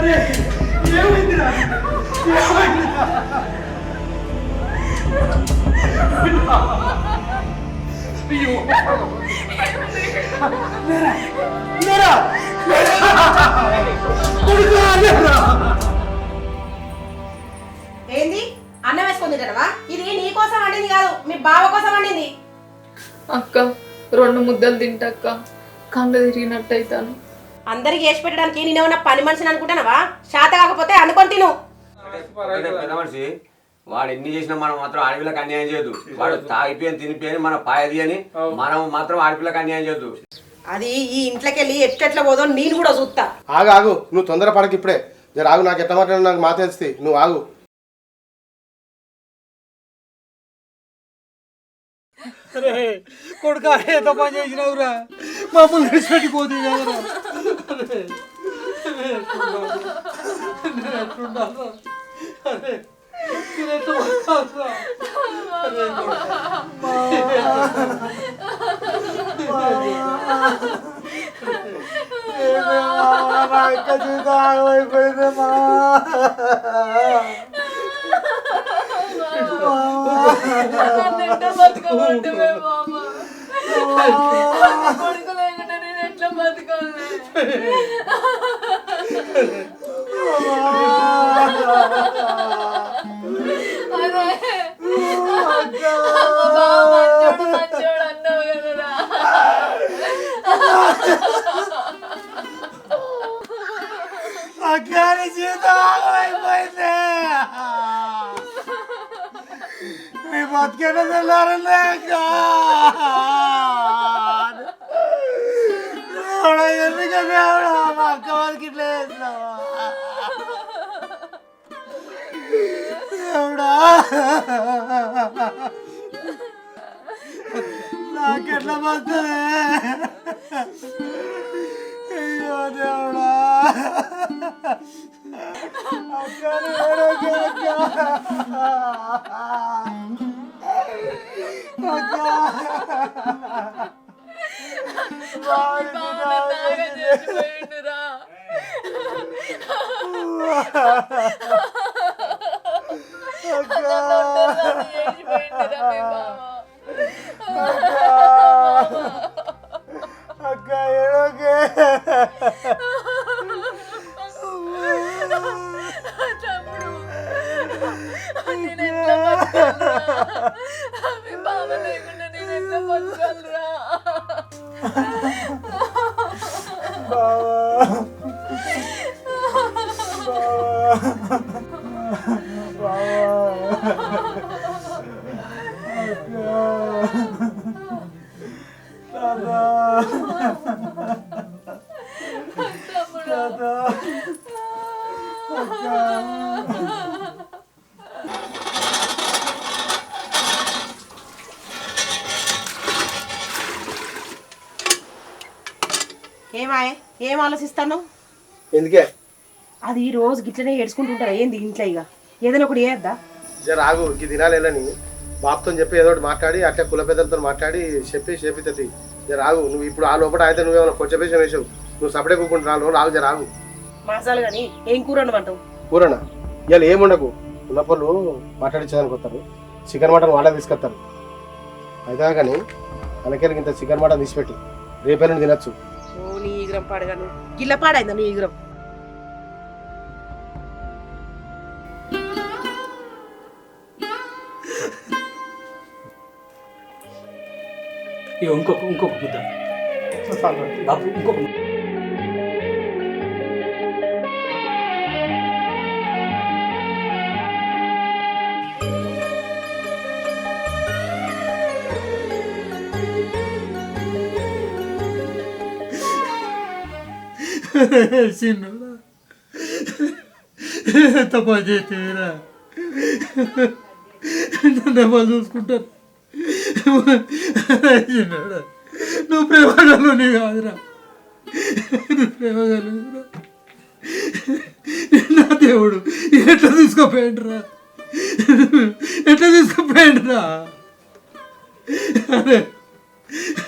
ఏంది అన్నం వేసుకొని తింటావా? ఇది నీ కోసం వండింది కాదు, మీ బావ కోసం వండింది. అక్క 2 ముద్దలు తింటక్క, కళ్ళు తిరిగినట్టు అవుతాను. అందరికి వేసి పెట్టడానికి నేనేమన్నా పని మనిషిని అనుకుంటానవా? శాత కాకపోతే అనుకొని తిను. పెద్ద మనిషి వాడు ఎన్ని చేసినా మనం మాత్రం ఆడపిల్లకి అన్యాయం చేయదు. వాడు తాగిపోయి తినిపోయి మన పాయది అని మనం మాత్రం ఆడపిల్లకి అన్యాయం చేయదు. అది ఈ ఇంట్లోకి వెళ్ళి ఎట్లా పోదో నేను కూడా చూస్తా. ఆగు ఆగు, నువ్వు తొందర పడక ఇప్పుడే. జర ఆగు, నాకు ఎట్లా మాట్లాడు నాకు మా తెలుస్తుంది. నువ్వు ఆగు. కొడుకు ఎంత పని చేసినావురా, మమ్మల్ని విడిచిపెట్టిపోతే కదరా. అయిపోయిందమ్మా. కొడుకు లేకుండా నేను ఎట్లా బతకాలి? మంచోడు అన్నావు కదరా. అక్కడి జీవితం అయిపోయింది. మీ బతికేట తెల్లారలే అక్క. ఎందుకు దేవుడా మా అక్క వాళ్ళకి ఇట్లా చేసినావా దేవుడా? నాకెట్లా పడుతుంది? అయ్యో దేవుడా. అక్కని చచ్చిపోయిండురా. అక్క ఏడోకే. తమ్ముడు నేను ఎట్లా బతకాలిరా? మీ బావ లేకుండా నేను ఎట్లా బతకాలిరా? ఏమాయే ఏం ఆలోచిస్తాను? ఎందుకే అది ఈ రోజు గిట్లనే ఏడ్చుకుంటుంటారా ఏంది ఇంట్లో? ఇక ఏదైనా ఒకటి వేయద్దా? జర ఆగు, ఈ దినాలేనని బాబుతో చెప్పి ఏదో ఒకటి మాట్లాడి అట్లా కుల పెద్దలతో మాట్లాడి చెప్పితుంది. జర ఆగు, నువ్వు ఇప్పుడు ఆ లోపల అయితే నువ్వేమన్నా కొంచెం వేసావు. నువ్వు సపడే కూకుంటు 4 రోజులు ఆగు, జర ఆగు. మసాలు కానీ ఏం కూర వండమంటావు? కూరనా? ఇవాళ ఏముండకు, ఉన్నప్పుడు మాట్లాడించడానికి వస్తారు. చికెన్ మటన్ వాళ్ళే తీసుకొస్తారు. అయితే కానీ అనకెళ్ళకి ఇంత చికెన్ మటన్ తీసిపెట్టి రేపేళ్ళని తినచ్చు. ఓ నీ ఈగ్రం పాడగాను గిల్ల పాడైందా నీ ఈగ్రం? ఇంకొక ముద్ద బాబు, ఇంకొక చిన్నోడా ఎంత పని చేస్తేరా, నన్ను ఎవరు చూసుకుంటారు? చిన్నోడా నువ్వు ప్రేమగాలోనే కాదురా, నువ్వు ప్రేమగాలురా. నా దేవుడు ఎట్లా తీసుకోపోయిండ్రా, ఎట్లా తీసుకోపోయిండ్రా? అరే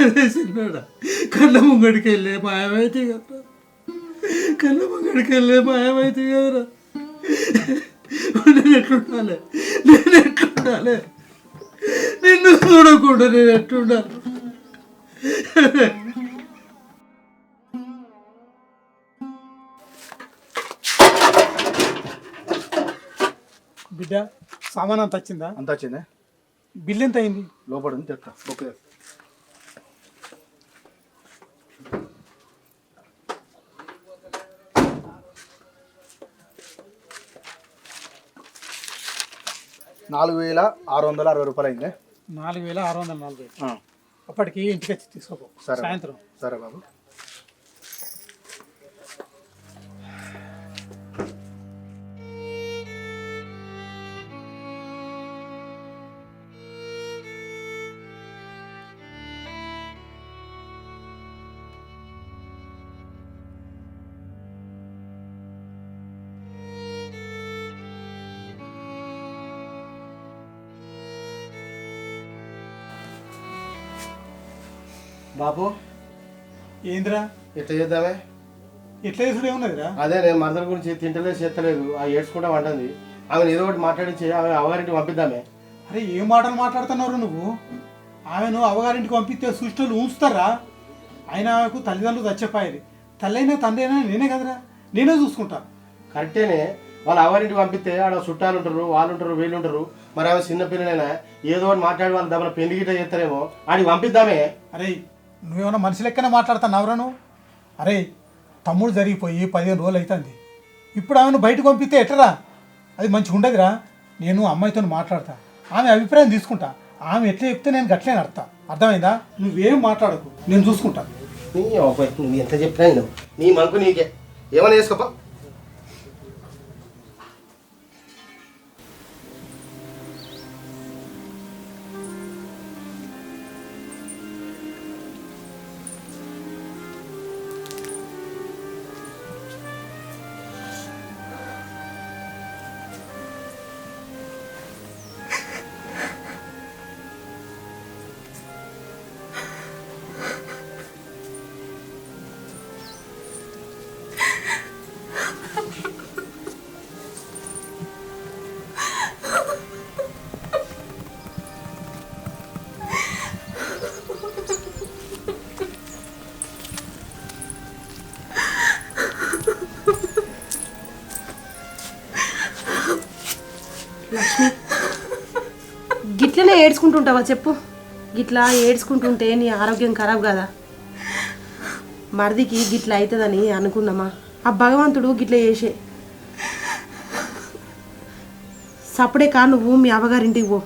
అదే చిన్నోడా, కళ్ళ ముంగడికి వెళ్ళే మాయమైతే కదా, కళ్ళ మగడికి వెళ్ళే మాయమైతే కదరా. నేను ఎట్లుండాలి, నేను ఎట్లుండాలి, నిన్ను చూడకుండా నేను ఎట్లుండాలి. బిడ్డ సామాన్ అంత వచ్చిందా? అంత వచ్చిందే. బిల్ ఎంత అయింది? లోపల ఉంది తెస్తా. ఓకే. ₹4,660 అయిందే. 4,640. అప్పటికి ఇంటికి వచ్చి తీసుకోపో. సరే సాయంత్రం. సరే బాబు. బాబు ఏందిరా ఎట్లా చేద్దామే? ఎట్లా చేసుడు ఏమున్నదిరా? అదే నేను మరదల గురించి తింటలేదు చేస్తలేదు, ఆ ఏడ్చుకుంటా అంటుంది. ఆమెను ఏదో ఒకటి మాట్లాడించి ఆమె అవగారింటికి పంపిద్దామే. అరే ఏం మాటలు మాట్లాడుతున్నావు నువ్వు? ఆమెను అవగారింటికి పంపిస్తే సృష్టిలు ఉంచుతారా? ఆయన ఆమెకు తల్లిదండ్రులు చచ్చిపోయేది. తల్లైనా తండ్రి అయినా నేనే కదరా, నేనే చూసుకుంటా. కరెక్టేనే, వాళ్ళు అవగారింటికి పంపిస్తే ఆడ చుట్టాలు ఉంటారు, వాళ్ళు ఉంటారు, వీళ్ళు ఉంటారు. మరి ఆమె చిన్నపిల్లనైనా ఏదో ఒకటి మాట్లాడి వాళ్ళు దెబ్బల పెళ్లి గిట్ట చేస్తారేమో, ఆడికి పంపిద్దామే. అరే నువ్వేమన్నా మనిషి లెక్కనే మాట్లాడుతున్నావురా నువ్వు? అరే తమ్ముడు జరిగిపోయి 15 రోజులు అవుతుంది. ఇప్పుడు ఆమెను బయటకు పంపిస్తే ఎట్లరా? అది మంచిగా ఉండదురా. నేను అమ్మాయితో మాట్లాడతా, ఆమె అభిప్రాయం తీసుకుంటా. ఆమె ఎట్లా చెప్తే నేను గట్లే నడతా. అర్థమైందా? నువ్వేం మాట్లాడకు, నేను చూసుకుంటా. నువ్వు ఎంత చెప్పినా నువ్వు నీ మనకు నీకే ఏమైనా చేసుకోపా. లక్ష్మి, గిట్లనే ఏడ్చుకుంటుంటావా చెప్పు? గిట్లా ఏడ్చుకుంటుంటే నీ ఆరోగ్యం ఖరాబ్ కదా. మరిదికి గిట్ల అవుతుందని అనుకున్నామా? ఆ భగవంతుడు గిట్ల చేసే. సప్పుడే కా నువ్వు మీ అవ్వగారింటికి పో.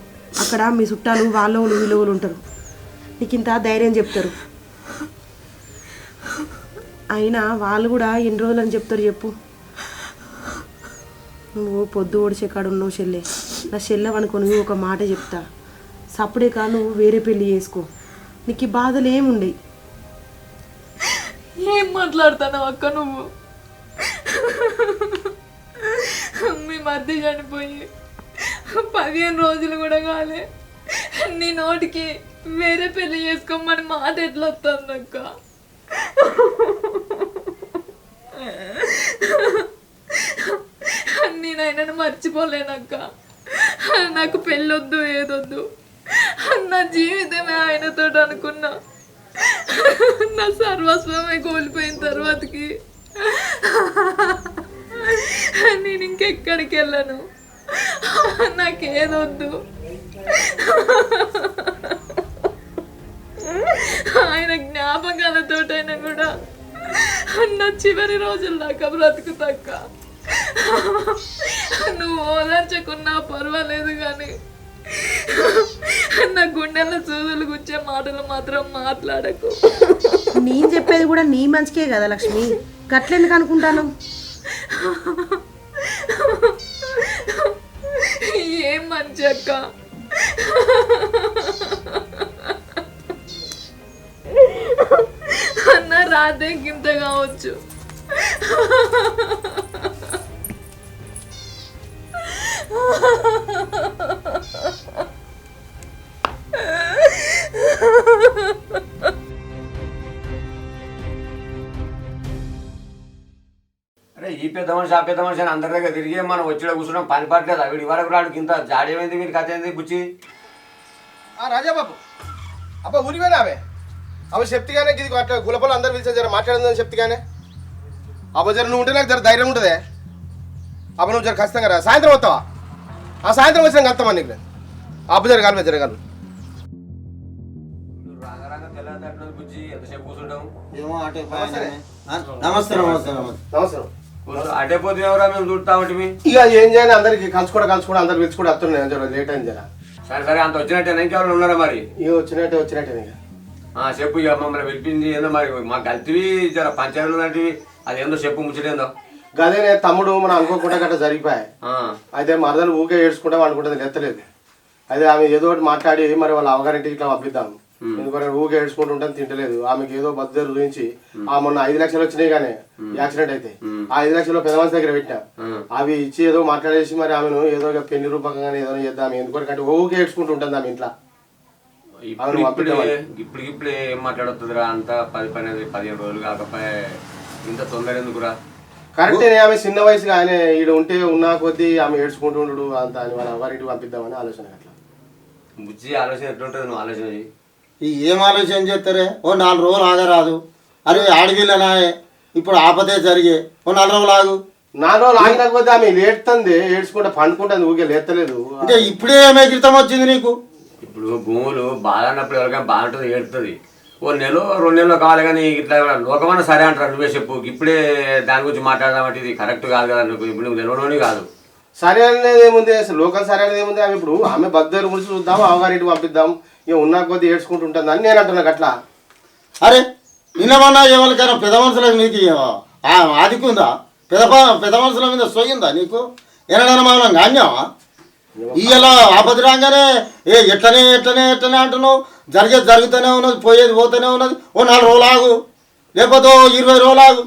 అక్కడ మీ చుట్టాలు వాళ్ళోళ్ళు వీళ్ళోళ్ళు ఉంటారు, నీకు ఇంత ధైర్యం చెప్తారు. అయినా వాళ్ళు కూడా ఎన్ని రోజులని చెప్తారు చెప్పు? నువ్వు పొద్దు ఓడిచే కాడు ఉన్నావు చెల్లె. నా చెల్లె అనుకుని ఒక మాట చెప్తా, సప్పుడే కా నువ్వు వేరే పెళ్ళి చేసుకో. నీకు ఈ బాధలు ఏముండయి. ఏం మాట్లాడుతున్నావు అక్క నువ్వు? మీ మధ్య చనిపోయి 15 రోజులు కూడా కాలే, నీ నోటికి వేరే పెళ్లి చేసుకోమని మాట ఎట్లా వస్తుంది అక్క? నేనైనా మర్చిపోలేనక్క. నాకు పెళ్ళొద్దు, ఏదొద్దు, నా జీవితమే ఆయనతో అనుకున్నా. నా సర్వస్వమే కోల్పోయిన తర్వాతకి నేను ఇంకెక్కడికి వెళ్ళను. నాకేదొద్దు. ఆయన జ్ఞాపకాలతోటైనా కూడా నా చివరి రోజుల దాకా బ్రతుకుతక్క. నువ్వు ఓదార్చకున్నా పర్వాలేదు, కానీ నా గుండెల్లో సూదులు గుచ్చే మాటలు మాత్రం మాట్లాడకు. నేను చెప్పేది కూడా నీ మంచికే కదా లక్ష్మి, గట్లెందుకు అనుకుంటాను? ఏం మంచి అక్క? అన్న రాతే గింత కావచ్చు. అరే ఈ పెద్ద మనిషి ఆ పెద్ద మనిషి అని అందరి దగ్గర తిరిగి మనం వచ్చి కూర్చున్నాం పని పట్టలేదు వీడి వరకు రాడు ఇంత జాడేమైంది మీరు కథ ఏంది బుచ్చి రాజాబాబు అబ్బా ఊరిపోయినా అవి చెప్తేగానే ఇది అట్లా గులపలు అందరు పిలిచే జర మాట్లాడిందని చెప్తేగానే అబ్బా జర నువ్వు ఉంటే నాకు జర ధైర్యం ఉంటుంది అబ్బా నువ్వు జర ఖచ్చితంగా రా సాయంత్రం వస్తావా ఆ సాయంత్రం వచ్చినా వస్తామా నీకు అబ్బు జరగాలి జరగాలి రాగరాగా తెల్లదట్టు బుచ్చి ఎంతసేపు కూర్చుంటాం ఏమో అటే నమస్తే నమస్తే నమస్తే నమస్కారం అటే పోతే ఎవరా మేము చూడతా ఉంటే ఇక ఏం చేయాలి అందరికి కలుసుకోవడం అందరు పిలుచుకోవడం వస్తున్నాయి జర లేట్ అయింది జర సరే సరే అంత వచ్చినట్టే ఇంకెవరు ఉన్నారా మరి ఇక వచ్చినట్టే ఇక చెప్పు ఇక మమ్మల్ని పిలిపింది ఏందో మరి మాకు కలిసివి జర పంచాయతీలు లాంటివి అదేందో చెప్పు ముచ్చటేందో గదేనే తమ్ముడు మనం అనుకోకుండా గట్రా జరిగిపోయాయి అయితే మరదలు ఊకే ఏడ్చుకుంటాం అనుకుంటుంది లెత్తలేదు అయితే ఆమె ఏదో ఒకటి మాట్లాడి మరి వాళ్ళ అవగారింటికి ఇట్లా పంపిద్దాం ఎందుకంటే ఊకే ఏడ్చుకుంటుంటాం తింటలేదు ఆమెకి ఏదో బద్దరు గురించి ఆ మొన్న 5 లక్షలు వచ్చినాయి కానీ యాక్సిడెంట్ అయితే ఆ 5 లక్షలు పెద్ద మనిషి దగ్గర పెట్టా అవి ఇచ్చి ఏదో మాట్లాడేసి మరి ఆమెను ఏదో పెళ్లి రూపకంగానే ఏదో చేద్దాం ఎందుకంటే ఊకే ఏడ్చుకుంటుంటుంది ఆమె ఇంట్లో ఇప్పుడే ఏం మాట్లాడుతుందిరా అంత 10-15 రోజులు కాకపోతే ఇంత తొందర ఎందుకురా కరెక్టే ఆమె చిన్న వయసుగా ఆయన ఈడ ఉంటే ఉన్నా కొద్దీ ఆమె ఏడ్చుకుంటుండు అంత అని వాళ్ళ ఎవరింటికి పంపిద్దామని ఆలోచన అట్లా బుజ్జి ఆలోచన ఎట్లుంటుంది నువ్వు ఆలోచన చెయ్యి ఏం ఆలోచన చేస్తారే ఓ 4 రోజులు ఆగరాదు అరే ఆడవిల్లనా ఇప్పుడు ఆపదే జరిగే ఓ 4 రోజులు ఆగు 4 రోజులు ఆగినకపోతే ఆమె లేడుతుంది ఏడ్చుకుంటే పండుకుంటుంది ఊకే లేస్తలేదు అంటే ఇప్పుడే ఎగిరితం వచ్చింది నీకు ఇప్పుడు భూములు బాగా అన్నప్పుడు ఎవరికైనా బాగుంటుంది ఏడుతుంది ఓ 1 నెల 2 నెలలు కావాలి కానీ ఇట్లా లోకమన్నా సరే అంటారు నువ్వే చెప్పు ఇప్పుడే దాని గురించి మాట్లాడదామంటే ఇది కరెక్ట్ కాదు కదా నువ్వు ఇప్పుడు నువ్వు తెలియని కాదు సరే అనేది ఏముంది అసలు లోకం సరే అనేది ఏముంది ఆమె ఇప్పుడు ఆమె బద్దరు గురించి చూద్దాం అవగారింటికి పంపిద్దాం ఇక ఉన్నా కొద్దీ ఏడ్చుకుంటూ ఉంటుంది అని నేను అంటున్నా అట్లా అరే నిన్నమన్నా ఎవరికైనా పెద్ద మనుషులకు నీకు ఆదికుందా పెద్ద మనుషుల మీద సోయిందా నీకు ఎనడైనా మనం గాన్యావా ఇయ్యాల ఆపద రాగానే ఎట్లనే అంటున్నావు జరిగేది జరుగుతూనే ఉన్నది పోయేది పోతూనే ఉన్నది ఓ 4 రోజులు ఆగు లేకపోతే 20 రోజులు ఆగు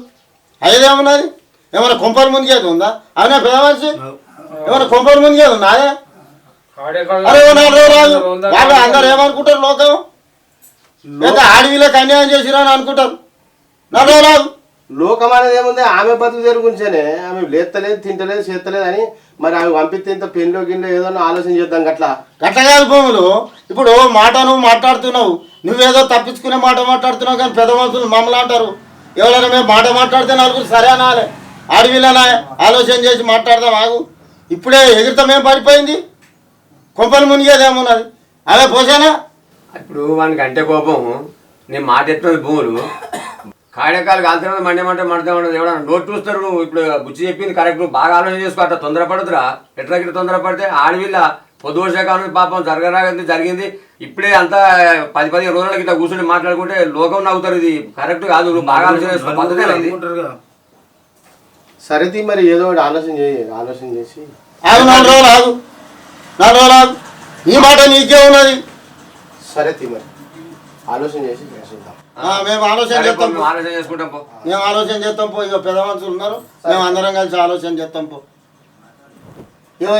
అదేమున్నది ఏమైనా కొంపలు మునిగేది ఉందా అవునా పెద్ద మనిషి ఏమైనా కొంపలు మునిగేది ఉందా అదే అరే ఓ 4 రోజులు ఆగు వాళ్ళు అందరు ఏమనుకుంటారు లోకం లేదా ఆడవిలకు అన్యాయం చేసిరా అని అనుకుంటారు 4 రోజులు ఆగు లోకం అనేది ఏముంది ఆమె బతుకు తెరు గురించేనే ఆమె లేస్తలేదు తింటలేదు చేస్తలేదు అని మరి ఆమె పంపిస్తే ఇంత పెళ్ళో గిన్నె ఏదో ఆలోచన చేద్దాం గట్లా కాదు భూములు ఇప్పుడు మాట నువ్వు మాట్లాడుతున్నావు నువ్వేదో తప్పించుకునే మాట మాట్లాడుతున్నావు కానీ పెద్ద మనుషులు మమ్మల్ని అంటారు ఎవరైనా మేము మాట మాట్లాడితే 4 సరే అనాలి ఆడవిల్లనా ఆలోచన చేసి మాట్లాడదాం ఆగు ఇప్పుడే ఎగిరితమేం పడిపోయింది కొంపలు మునిగేదేమున్నది అదే పోసానా ఇప్పుడు వానికి అంటే కోపం నేను మాట ఎత్తున్నది భూములు కాడకాలు కాలుతున్నది మండే ఉండదు ఎవడన్నా నోట్ చూస్తారు నువ్వు ఇప్పుడు బుచ్చి చెప్పింది కరెక్ట్ నువ్వు బాగా ఆలోచన చేసుకో అట్లా తొందరపడుతురా ఎట్లా తొందరపడితే ఆడవిల్ల పొద్దువర్షాకాలం పాపం జరిగింది ఇప్పుడే అంతా 10-15 రోజులకి ఇట్లా కూర్చొని మాట్లాడుకుంటే లోకం నవ్వుతారు ఇది కరెక్ట్ కాదు నువ్వు బాగా ఆలోచన చేసుకో పద్ధతి సరే మరి ఏదో ఒకటి ఆలోచన చేసి ఆగు 4 రోజులు ఆగు 4 రోజులు ఆగు ఈ మాట నీకే ఉన్నది సరే మరి ఆలోచన చేసి చూద్దాం మేము ఆలోచన చేస్తాం ఆలోచన చేసుకుంటాం పో మేము ఆలోచన చేస్తాం పో ఇక పెద్ద మనుషులు ఉన్నారు మేము అందరం కలిసి ఆలోచన చేస్తాం పో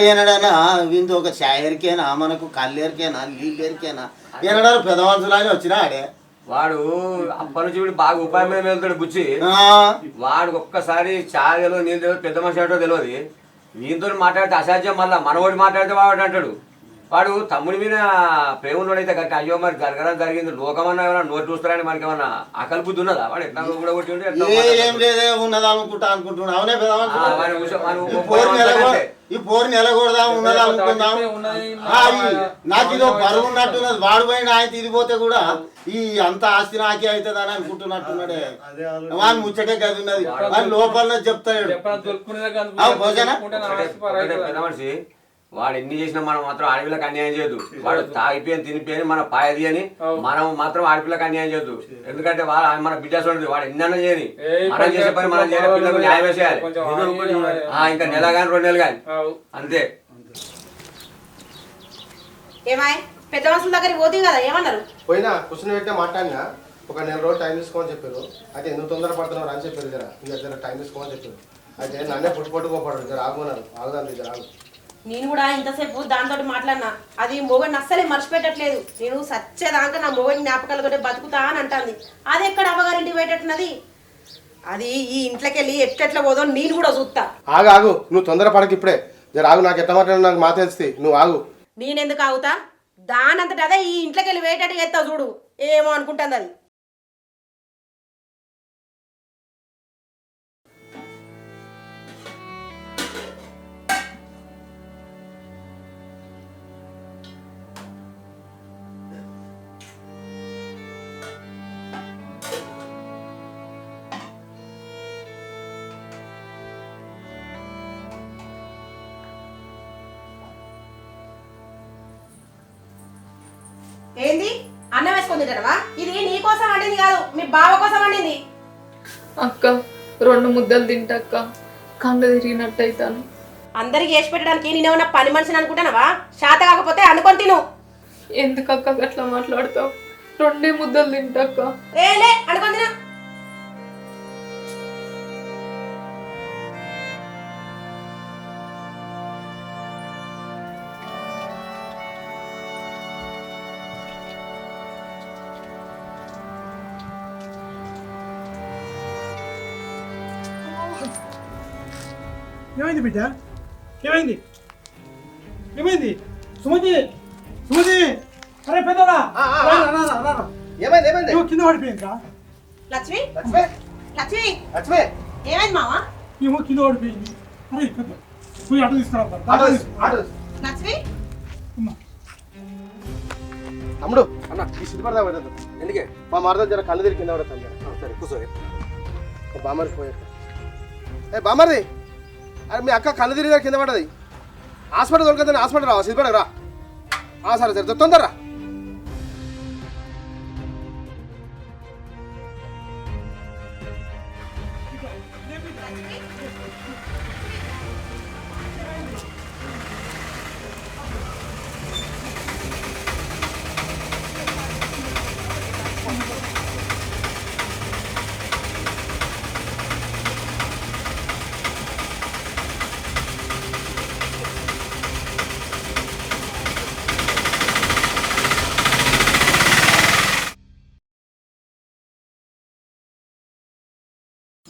ఏనాడైనా విందు ఒక చాయరికేనా మనకు కళ్ళేరికేనా నీళ్ళేరికేనా ఏనాడు పెద్ద మనుషులు అని వచ్చినా ఆడే వాడు అప్పటి నుంచి వీడు బాగా ఉపాయం మీద వెళ్తాడు బుచ్చి వాడు ఒక్కసారి చాయ్ తెలియదు నీళ్ళు తెలియదు పెద్ద మనిషి అంటో తెలియదు వీంతో మాట్లాడితే అసాధ్యం మళ్ళీ మనవాడు మాట్లాడితే వాడు అంటాడు వాడు తమ్ముడి మీద ప్రేమ ఉన్నోడైతే కరెక్ట్ అయ్యో మరి జరగడం జరిగింది లోకమన్నా ఏమన్నా నోరు చూస్తారని మనకి ఏమన్నా అకల్ బుద్ధి ఉన్నదా వాడు ఎట్లా కూడా కొట్టి ఉంటే ఏం లేదే ఉన్నదా అనుకుంటున్నా అవునే ఈ పోరుని ఎలగొడదా ఉన్నదా అనుకుందాం నాకు ఇదో బరువు ఉన్నట్టున్నది వాడు పోయిన ఆయన తిరిగిపోతే కూడా ఈ అంత ఆస్తి నాకే అవుతుంది అని అనుకుంటున్నట్టున్నాడే వాని ముచ్చటే గది ఉన్నది వాని లోపల చెప్తాడు పెద్ద మనిషి వాడు ఎన్ని చేసినా మనం మాత్రం ఆడపిల్లకి అన్యాయం చేయొద్దు వాడు తాగిపోయి తినిపోయి మన పాయది అని మనం మాత్రం ఆడపిల్లకి అన్యాయం చేయొద్దు ఎందుకంటే మన బిడ్డ చూడండి వాడు ఎన్నైనా చేయని మనం చేసే పని మనం చేయాలి పిల్లలకు న్యాయమే చేయాలి ఇంకా నెల కానీ 2 నెలలు కానీ అంతే ఏమాయ్ పెద్ద మనుషుల దగ్గరికి పోతే కదా ఏమన్నారు పోయినా కూర్చుని పెట్టే మాట్లాడినా ఒక 1 నెల రోజులు టైం తీసుకోమని చెప్పారు అయితే ఎందుకు తొందర పడుతున్నారు అని చెప్పారు జర ఇంకా టైం తీసుకోమని చెప్పారు అయితే నన్నే పుట్టుకోపడ్డాడు జర ఆగుమన్నారు ఆగుదాం జర ఆగు నేను కూడా ఇంతసేపు దాంతో మాట్లాడినా అది మొగడిని అస్సలే మర్చిపెట్టట్లేదు నేను సచ్చేదాకా నా మొగడి జ్ఞాపకాలతో బతుకుతా అని అంటుంది అది ఎక్కడ అవ్వగారింటికి పెట్టట్టున్నది అది ఈ ఇంట్లోకి వెళ్ళి ఎట్లెట్లా పోదో నేను కూడా చూస్తా. ఆగు ఆగు, నువ్వు తొందరపడక ఇప్పుడే. జర ఆగు, నాకు ఎట్లా మాట్లాడినా నాకు మాట తెలుస్తుంది. నువ్వు ఆగు. నేనెందుకు ఆగుతా? దానంతట అదే ఈ ఇంట్లోకి వెళ్ళి వేటట్టు చేస్తావు చూడు, ఏమో అనుకుంటుంది అది. ఏంది అన్నం వేసుకొని తింటావా? ఇది నీ కోసం వండింది కాదు, మీ బావ కోసం వండింది. అక్క 2 ముద్దలు తింటక్క, కళ్ళు తిరిగినట్టు అవుతాను. అందరికి వేసి పెట్టడానికి నేనేమన్నా పని మనిషిని అనుకుంటానవా? శాత కాకపోతే అనుకొని తిను. ఎందుకక్క అట్లా మాట్లాడతావు? 2 ముద్దలు తింటక్క. ఏలే అనుకొని తిను. ఏమైంది బిడ్డ? ఏమైంది? ఏమైంది? సుమతి, సుమతి, అరే పెద్దోడా, ఏమైంది ఏమైంది? నువ్వు కింద పడిపోయిందిరా. లక్ష్మి, లక్ష్మి, లక్ష్మి, లక్ష్మి, ఏమైంది మావా? ఏమో కింద పడిపోయింది. అరే పెద్ద పోయి అటు తీసుకురా. లక్ష్మి, తమ్ముడు అన్న ఈ సిద్ధపడదా పడదు. ఎందుకే? మా మరద జర కళ్ళు తిరిగి కింద పడతాను. సరే కూర్చోరే. బామర్ది పోయాక ఏ బామర్ది, అరే మీ అక్క కళ్ళు తిరిగి కింద పడది. హాస్పిటల్ దొరకదని హాస్పిటల్ రావా? సిద్ధపడకు రా. సరే సరే తొందరరా.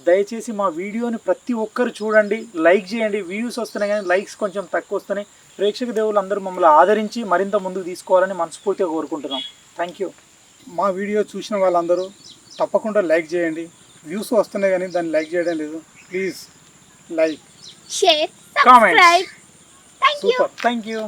దయచేసి మా వీడియోని ప్రతి ఒక్కరు చూడండి, లైక్ చేయండి. వ్యూస్ వస్తున్నాయి కానీ లైక్స్ కొంచెం తక్కువ వస్తున్నాయి. ప్రేక్షక దేవులు అందరూ మమ్మల్ని ఆదరించి మరింత ముందుకు తీసుకోవాలని మనస్ఫూర్తిగా కోరుకుంటున్నాం. Thank you. మా వీడియో చూసిన వాళ్ళందరూ తప్పకుండా లైక్ చేయండి. వ్యూస్ వస్తున్నాయి కానీ దాన్ని లైక్ చేయడం లేదు. Please like, share, comment. subscribe. Thank you. Super, thank you.